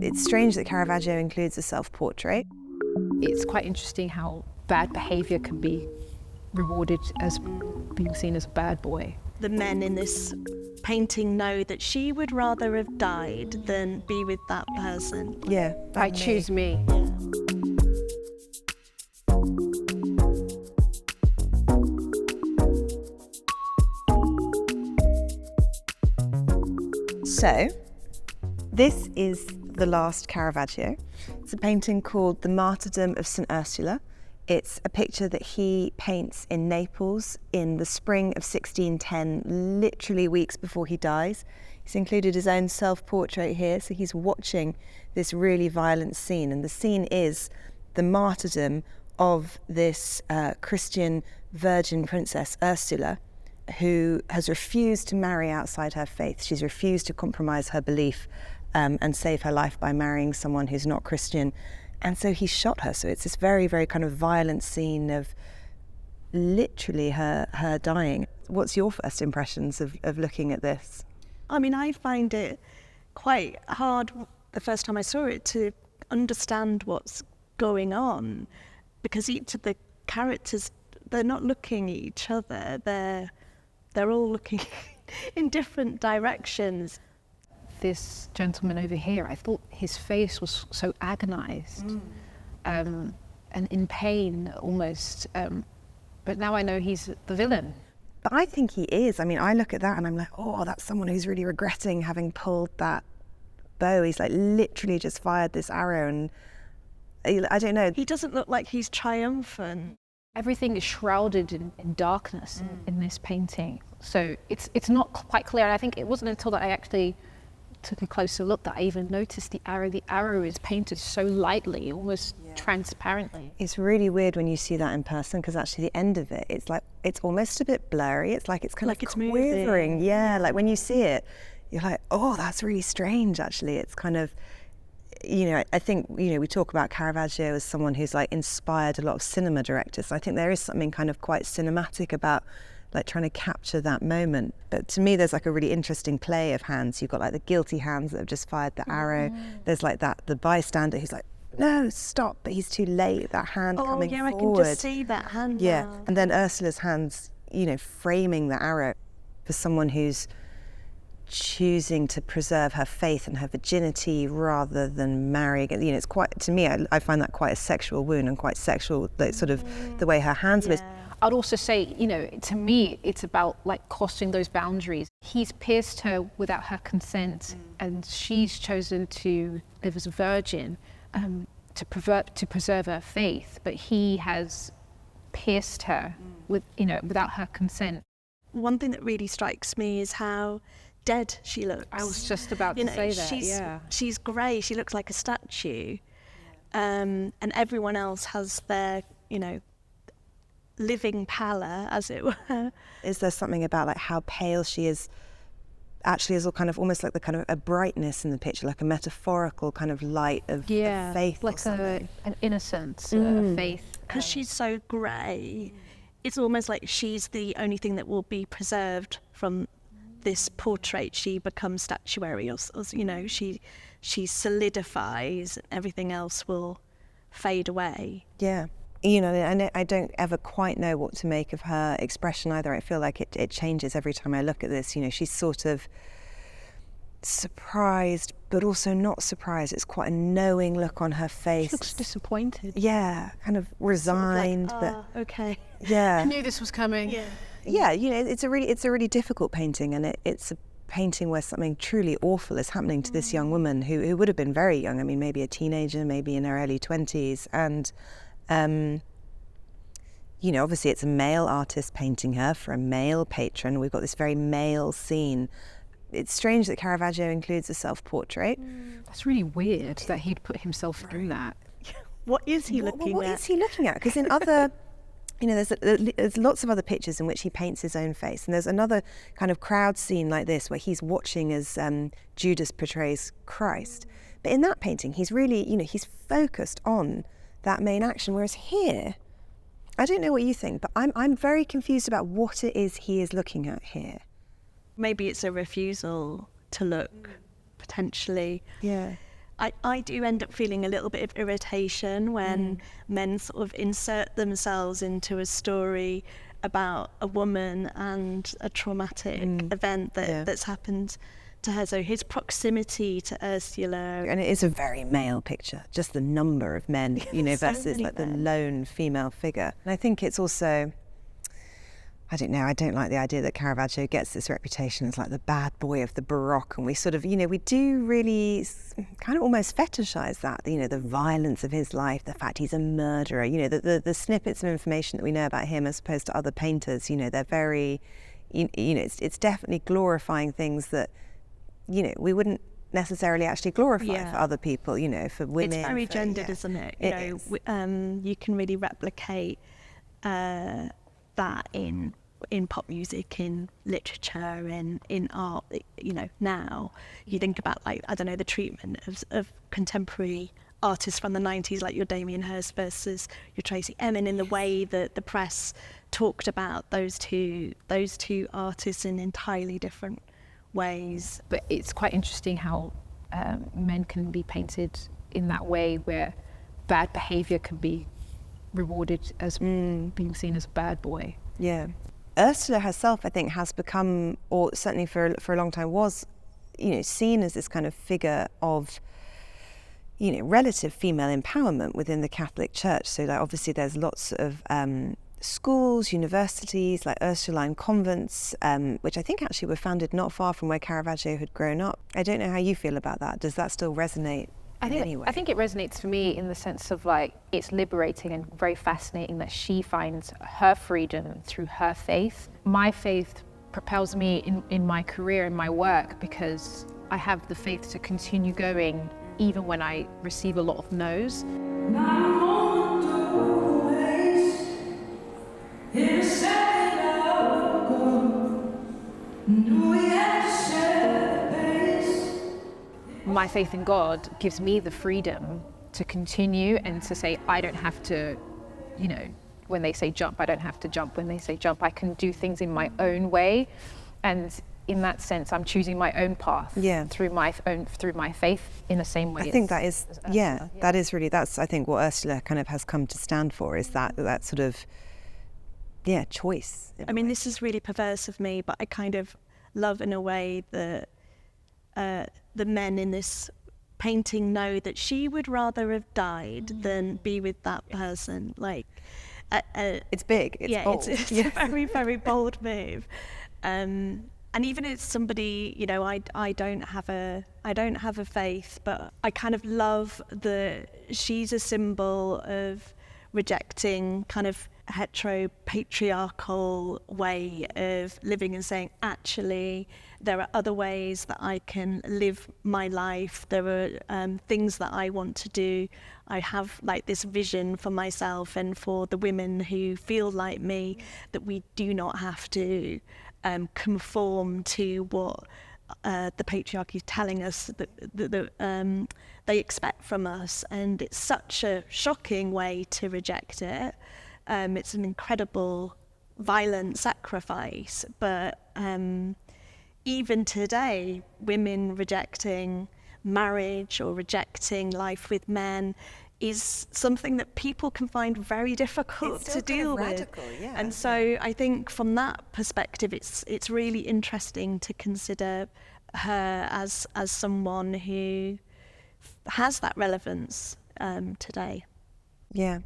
It's strange that Caravaggio includes a self-portrait. It's quite interesting how bad behaviour can be rewarded as being seen as a bad boy. The men in this painting know that she would rather have died than be with that person. Yeah. I choose me. So, this is the Last Caravaggio. It's a painting called The Martyrdom of Saint Ursula. It's a picture that he paints in Naples in the spring of 1610, literally weeks before he dies. He's included his own self-portrait here, so he's watching this really violent scene, and the scene is the martyrdom of this Christian virgin princess Ursula, who has refused to marry outside her faith. She's refused to compromise her belief and save her life by marrying someone who's not Christian. And so he shot her. So it's this very, very kind of violent scene of literally her dying. What's your first impressions of looking at this? I mean, I find it quite hard the first time I saw it to understand what's going on, because each of the characters, they're not looking at each other. They're all looking in different directions. This gentleman over here, I thought his face was so agonized and in pain almost, but now I know he's the villain. But I think he is. I mean, I look at that and I'm like, oh, that's someone who's really regretting having pulled that bow. He's like literally just fired this arrow, and I don't know. He doesn't look like he's triumphant. Everything is shrouded in darkness in this painting, so it's not quite clear. And I think it wasn't until that I actually took a closer look that I even noticed the arrow. The arrow is painted so lightly, almost transparently. It's really weird when you see that in person, because actually the end of it, it's like, it's almost a bit blurry. It's like it's kind like of it's quivering. moving. Yeah, like when you see it, you're like, oh, that's really strange, actually. It's kind of, I think, we talk about Caravaggio as someone who's like inspired a lot of cinema directors. I think there is something kind of quite cinematic about like trying to capture that moment. But to me, there's like a really interesting play of hands. You've got like the guilty hands that have just fired the arrow. There's like the bystander who's like, no, stop, but he's too late. That hand coming forward. I can just see that hand now. And then Ursula's hands, framing the arrow. For someone who's choosing to preserve her faith and her virginity rather than marrying, it's quite, to me, I find that quite a sexual wound and quite sexual, like sort of the way her hands move. I'd also say, to me, it's about like crossing those boundaries. He's pierced her without her consent, and she's chosen to live as a virgin to preserve her faith. But he has pierced her without her consent. One thing that really strikes me is how dead she looks. I was just about to say that. She's grey. She looks like a statue, and everyone else has their, living pallor, as it were. Is there something about like how pale she is? Actually, is all kind of almost like the kind of a brightness in the picture, like a metaphorical kind of light of faith, like an innocence, faith. Because she's so grey, it's almost like she's the only thing that will be preserved from this portrait. She becomes statuary, or she solidifies. Everything else will fade away. Yeah. I don't ever quite know what to make of her expression either. I feel like it changes every time I look at this. She's sort of surprised, but also not surprised. It's quite a knowing look on her face. She looks disappointed. Yeah, kind of resigned. Sort of like, okay. Yeah. I knew this was coming. Yeah. It's a really difficult painting, and it's a painting where something truly awful is happening to this young woman who would have been very young. I mean, maybe a teenager, maybe in her early 20s, and obviously it's a male artist painting her for a male patron. We've got this very male scene. It's strange that Caravaggio includes a self-portrait. That's really weird that he'd put himself through that. What is he looking at? What is he looking at? Because in other, there's lots of other pictures in which he paints his own face. And there's another kind of crowd scene like this where he's watching as Judas portrays Christ. But in that painting, he's really, he's focused on that main action. Whereas here, I don't know what you think, but I'm very confused about what it is he is looking at here. Maybe it's a refusal to look, potentially. Yeah. I do end up feeling a little bit of irritation when men sort of insert themselves into a story about a woman and a traumatic event that's happened to her. So his proximity to Ursula. And it is a very male picture, just the number of men, you know, So versus many like men. the lone female figure. And I think it's also, I don't know, I don't like the idea that Caravaggio gets this reputation as like the bad boy of the Baroque, and we sort of, you know, we do really kind of almost fetishize that, you know, the violence of his life, the fact he's a murderer, you know, the snippets of information that we know about him as opposed to other painters, you know, they're very, you know, it's definitely glorifying things that, you know, we wouldn't necessarily actually glorify for other people, you know, for women. It's very gendered, isn't it? You know, you can really replicate that in pop music, in literature, in art. You know, now you think about, like, I don't know, the treatment of contemporary artists from the 90s, like your Damien Hirst versus your Tracy Emin, in the way that the press talked about those two artists in entirely different ways. But it's quite interesting how men can be painted in that way, where bad behaviour can be rewarded as being seen as a bad boy. Yeah. Ursula herself, I think, has become, or certainly for a long time was, you know, seen as this kind of figure of, you know, relative female empowerment within the Catholic Church. So like, obviously there's lots of schools, universities, like Ursuline convents, which I think actually were founded not far from where Caravaggio had grown up. I don't know how you feel about that. Does that still resonate in any way? I think it resonates for me in the sense of, like, it's liberating and very fascinating that she finds her freedom through her faith. My faith propels me in my career and my work because I have the faith to continue going even when I receive a lot of no's. My faith in God gives me the freedom to continue and to say, I don't have to, you know, when they say jump, I don't have to jump. When they say jump, I can do things in my own way. And in that sense, I'm choosing my own path through my faith in the same way. I think that is, that is really, that's, I think, what Ursula kind of has come to stand for, is that sort of, choice. I mean, this is really perverse of me, but I kind of love, in a way, that the men in this painting know that she would rather have died than be with that person. Like, it's big, it's bold. It's a very, very bold move. And even if it's somebody, you know, I don't have a faith, but I kind of love that she's a symbol of rejecting kind of hetero patriarchal way of living and saying, actually, there are other ways that I can live my life. There are things that I want to do. I have like this vision for myself and for the women who feel like me, that we do not have to conform to what the patriarchy is telling us that they expect from us. And it's such a shocking way to reject it. It's an incredible, violent sacrifice, but even today, women rejecting marriage or rejecting life with men is something that people can find very difficult to deal with. Radical, yeah. And so I think from that perspective, it's really interesting to consider her as someone who has that relevance today. Yeah.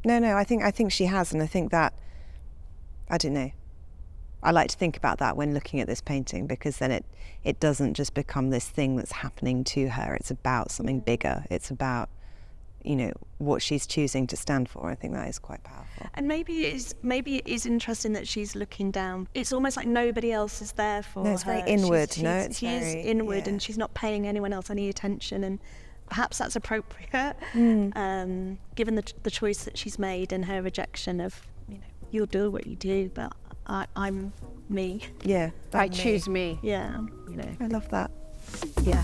No, I think she has, and I think that, I don't know, I like to think about that when looking at this painting, because then it doesn't just become this thing that's happening to her. It's about something bigger. It's about, you know, what she's choosing to stand for. I think that is quite powerful. And maybe it is interesting that she's looking down. It's almost like nobody else is there for her. No, it's very inward. She is inward, and she's not paying anyone else any attention, and perhaps that's appropriate, given the choice that she's made and her rejection of, you know, you'll do what you do, but I'm me. Yeah. I choose me. Yeah. You know. I love that. Yeah.